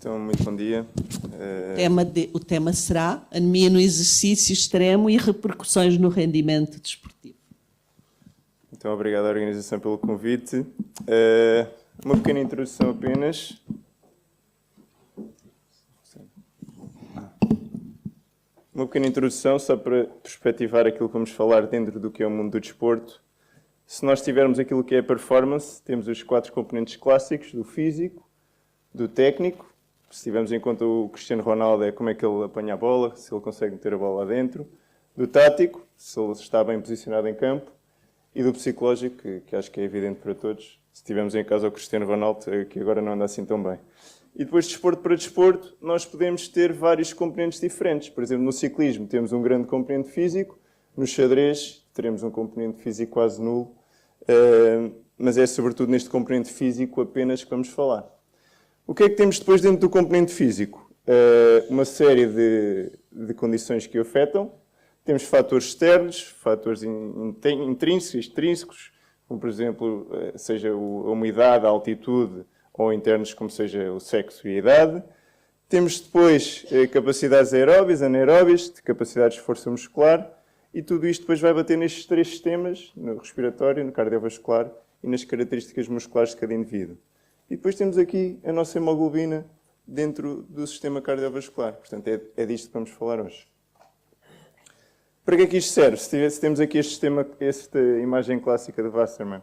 Então, muito bom dia. O tema será anemia no exercício extremo e repercussões no rendimento desportivo. Então, obrigado à organização pelo convite. Uma pequena introdução apenas. Uma pequena introdução só para perspectivar aquilo que vamos falar dentro do que é o mundo do desporto. Se nós tivermos aquilo que é a performance, temos os 4 componentes clássicos do físico, do técnico. Se tivermos em conta o Cristiano Ronaldo, é como é que ele apanha a bola, se ele consegue meter a bola lá dentro. Do tático, se ele está bem posicionado em campo. E do psicológico, que acho que é evidente para todos. Se tivermos em casa o Cristiano Ronaldo, que agora não anda assim tão bem. E depois, de desporto para desporto, nós podemos ter vários componentes diferentes. Por exemplo, no ciclismo temos um grande componente físico. No xadrez teremos um componente físico quase nulo. Mas é sobretudo neste componente físico apenas que vamos falar. O que é que temos depois dentro do componente físico? Uma série de condições que o afetam. Temos fatores externos, fatores intrínsecos, extrínsecos, como por exemplo, seja a umidade, a altitude, ou internos, como seja o sexo e a idade. Temos depois capacidades aeróbias, anaeróbias, de capacidades de força muscular, e tudo isto depois vai bater nestes 3 sistemas, no respiratório, no cardiovascular e nas características musculares de cada indivíduo. E depois temos aqui a nossa hemoglobina dentro do sistema cardiovascular. Portanto, é disto que vamos falar hoje. Para que é que isto serve? Se temos aqui esta imagem clássica de Wassermann,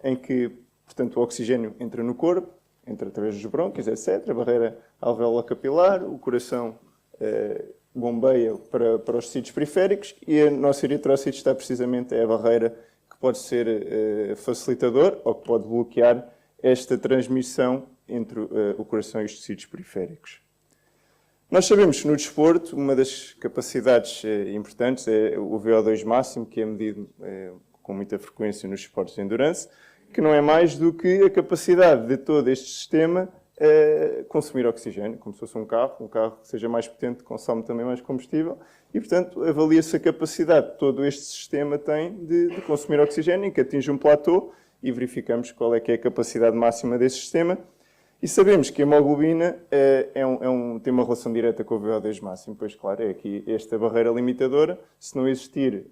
em que, portanto, o oxigênio entra no corpo, entra através dos brônquios, etc., a barreira alvéolar capilar, o coração bombeia para os tecidos periféricos e a nossa eritrocito está precisamente a barreira que pode ser facilitador ou que pode bloquear esta transmissão entre o coração e os tecidos periféricos. Nós sabemos que no desporto uma das capacidades importantes é o VO2 máximo, que é medido com muita frequência nos esportes de endurance, que não é mais do que a capacidade de todo este sistema consumir oxigênio, como se fosse um carro que seja mais potente consome também mais combustível, e portanto avalia-se a capacidade que todo este sistema tem de consumir oxigênio, em que atinge um platô, e verificamos qual é que é a capacidade máxima desse sistema. E sabemos que a hemoglobina tem uma relação direta com o VO2 máximo, pois claro, é aqui esta barreira limitadora. Se não existir,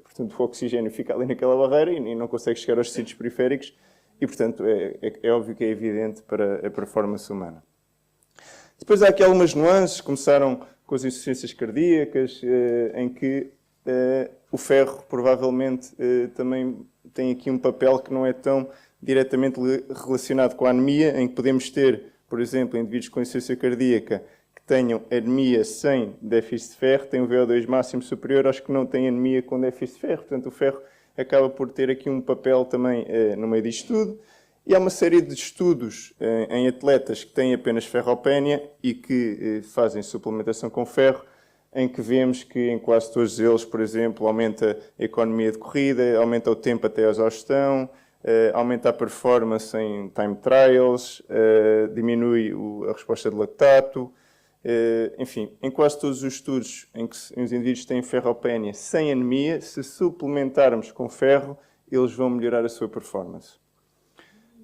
portanto, o oxigênio fica ali naquela barreira e não consegue chegar aos tecidos periféricos e, portanto, é óbvio que é evidente para a performance humana. Depois há aqui algumas nuances, começaram com as insuficiências cardíacas, em que o ferro provavelmente também tem aqui um papel que não é tão diretamente relacionado com a anemia, em que podemos ter, por exemplo, indivíduos com insuficiência cardíaca que tenham anemia sem déficit de ferro, têm um VO2 máximo superior aos que não têm anemia com déficit de ferro. Portanto, o ferro acaba por ter aqui um papel também no meio disto tudo. E há uma série de estudos em atletas que têm apenas ferropénia e que fazem suplementação com ferro, em que vemos que em quase todos eles, por exemplo, aumenta a economia de corrida, aumenta o tempo até à exaustão, aumenta a performance em time trials, diminui a resposta de lactato. Enfim, em quase todos os estudos em que os indivíduos têm ferropénia sem anemia, se suplementarmos com ferro, eles vão melhorar a sua performance.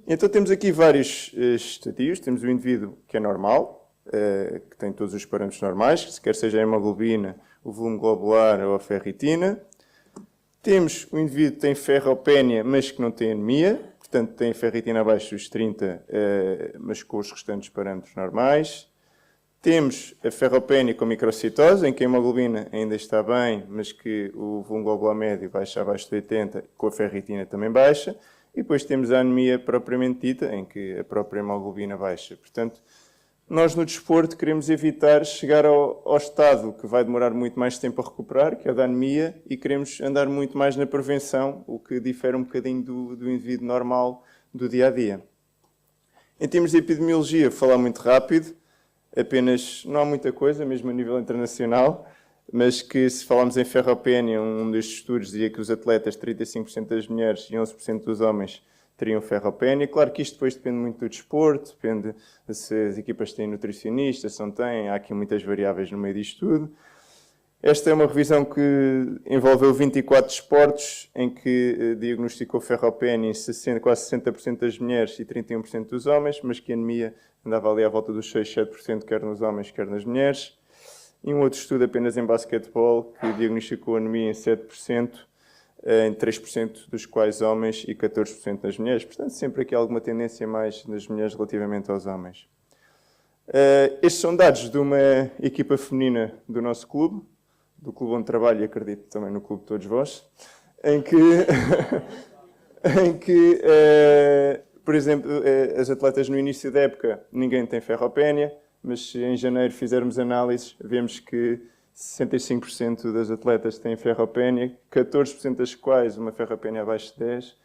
Então temos aqui vários estadios. Temos o indivíduo que é normal, que tem todos os parâmetros normais, quer seja a hemoglobina, o volume globular ou a ferritina. Temos o indivíduo que tem ferropénia, mas que não tem anemia, portanto tem a ferritina abaixo dos 30, mas com os restantes parâmetros normais. Temos a ferropénia com microcitose, em que a hemoglobina ainda está bem, mas que o volume globular médio baixa abaixo de 80, com a ferritina também baixa. E depois temos a anemia propriamente dita, em que a própria hemoglobina baixa. Portanto, nós no desporto queremos evitar chegar ao estado que vai demorar muito mais tempo a recuperar, que é a da anemia, e queremos andar muito mais na prevenção, o que difere um bocadinho do indivíduo normal do dia-a-dia. Em termos de epidemiologia, vou falar muito rápido, apenas não há muita coisa, mesmo a nível internacional, mas que se falarmos em ferropénia, um destes estudos dizia que os atletas, 35% das mulheres e 11% dos homens, teriam ferropénia. Claro que isto depois depende muito do desporto, depende se as equipas têm nutricionista, se não têm, há aqui muitas variáveis no meio disto tudo. Esta é uma revisão que envolveu 24 desportos, em que diagnosticou ferropénia em quase 60% das mulheres e 31% dos homens, mas que a anemia andava ali à volta dos 6-7%, quer nos homens, quer nas mulheres. E um outro estudo apenas em basquetebol, que diagnosticou anemia em 7%, em 3% dos quais homens e 14% nas mulheres. Portanto, sempre aqui alguma tendência mais nas mulheres relativamente aos homens. Estes são dados de uma equipa feminina do nosso clube, do clube onde trabalho e acredito também no clube de todos vós, em que, por exemplo, as atletas no início da época, ninguém tem ferropénia, mas se em janeiro fizermos análises, vemos que 65% das atletas têm ferropénia, 14% das quais uma ferropénia abaixo de 10,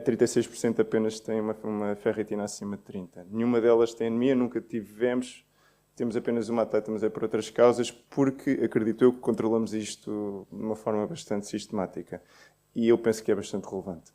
36% apenas têm uma ferritina acima de 30. Nenhuma delas tem anemia, nunca tivemos. Temos apenas uma atleta, mas é por outras causas, porque acredito eu que controlamos isto de uma forma bastante sistemática. E eu penso que é bastante relevante.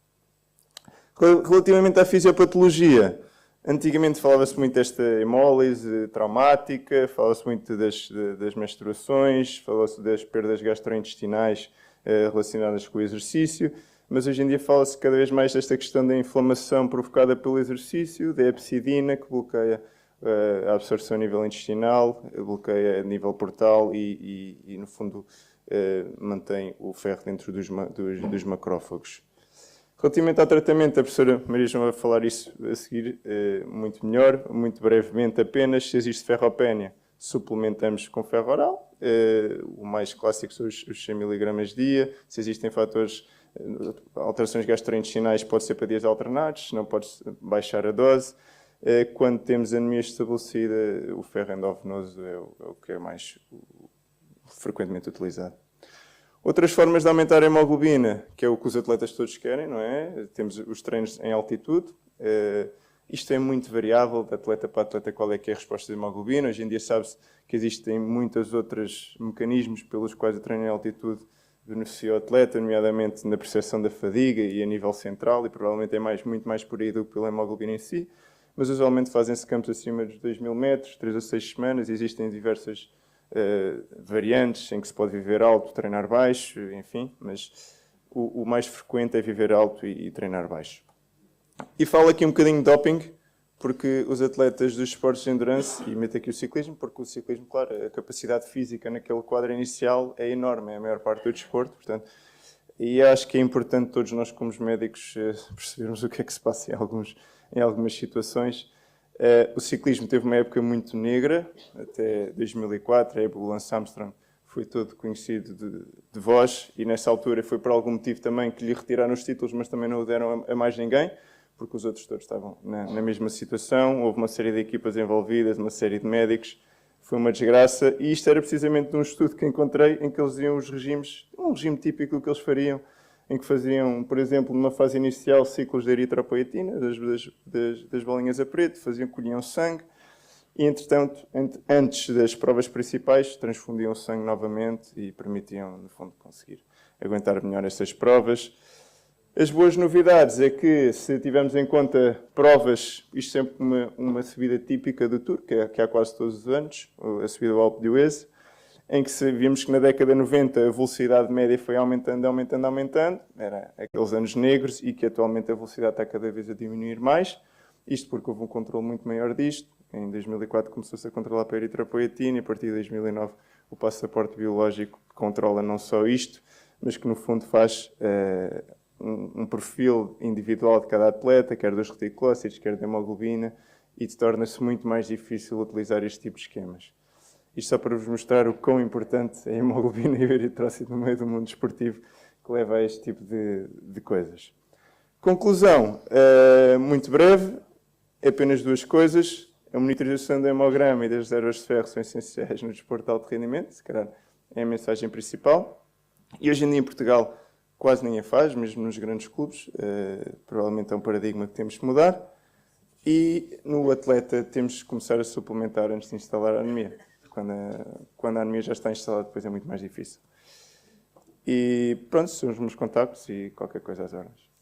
Relativamente à fisiopatologia, antigamente falava-se muito desta hemólise traumática, falava-se muito das menstruações, falava-se das perdas gastrointestinais relacionadas com o exercício, mas hoje em dia fala-se cada vez mais desta questão da inflamação provocada pelo exercício, da hepsidina, que bloqueia a absorção a nível intestinal, bloqueia a nível portal e no fundo, mantém o ferro dentro dos macrófagos. Relativamente ao tratamento, a professora Maria João vai falar isso a seguir muito melhor, muito brevemente apenas. Se existe ferropénia, suplementamos com ferro oral. O mais clássico são os 100 mg dia. Se existem fatores, alterações gastrointestinais, pode ser para dias alternados, se não pode baixar a dose. Quando temos anemia estabelecida, o ferro endovenoso é o que é mais frequentemente utilizado. Outras formas de aumentar a hemoglobina, que é o que os atletas todos querem, não é? Temos os treinos em altitude. Isto é muito variável, de atleta para atleta, qual é que é a resposta de hemoglobina. Hoje em dia sabe-se que existem muitos outros mecanismos pelos quais o treino em altitude beneficia o atleta, nomeadamente na percepção da fadiga e a nível central, e provavelmente é muito mais por aí do que pela hemoglobina em si. Mas usualmente fazem-se campos acima dos 2.000 metros, 3 a 6 semanas. Existem diversas variantes em que se pode viver alto, treinar baixo, enfim, mas o mais frequente é viver alto e treinar baixo. E falo aqui um bocadinho de doping, porque os atletas dos esportes de endurance, e meto aqui o ciclismo, porque o ciclismo, claro, a capacidade física naquele quadro inicial é enorme, é a maior parte do desporto, portanto, e acho que é importante todos nós, como os médicos, percebermos o que é que se passa em algumas situações. O ciclismo teve uma época muito negra, até 2004, a época do Lance Armstrong foi todo conhecido de voz, e nessa altura foi por algum motivo também que lhe retiraram os títulos, mas também não o deram a mais ninguém, porque os outros todos estavam na mesma situação. Houve uma série de equipas envolvidas, uma série de médicos, foi uma desgraça, e isto era precisamente de um estudo que encontrei, em que eles iam os regimes, um regime típico que eles fariam, em que faziam, por exemplo, numa fase inicial, ciclos de eritropoetina, das bolinhas a preto, colhiam sangue, e, entretanto, antes das provas principais, transfundiam o sangue novamente e permitiam, no fundo, conseguir aguentar melhor essas provas. As boas novidades é que, se tivermos em conta provas, isto sempre uma subida típica do Tour, que há quase todos os anos, a subida ao Alpe d'Huez, em que vimos que na década de 90 a velocidade média foi aumentando, era aqueles anos negros, e que atualmente a velocidade está cada vez a diminuir mais, isto porque houve um controle muito maior disto. Em 2004 começou-se a controlar a eritropoetina, e a partir de 2009 o passaporte biológico controla não só isto, mas que no fundo faz um perfil individual de cada atleta, quer dos reticulócitos, quer da hemoglobina, e torna-se muito mais difícil utilizar este tipo de esquemas. Isto só para vos mostrar o quão importante é a hemoglobina e o eritrócito no meio do mundo desportivo, que leva a este tipo de coisas. Conclusão, muito breve, apenas duas coisas. A monitorização do hemograma e das reservas de ferro são essenciais no desporto de alto rendimento, se calhar é a mensagem principal. E hoje em dia em Portugal quase ninguém faz, mesmo nos grandes clubes. Provavelmente é um paradigma que temos que mudar. E no atleta temos que começar a suplementar antes de instalar a anemia. Quando a anemia já está instalada, depois é muito mais difícil. E pronto, são os meus contactos e qualquer coisa às horas.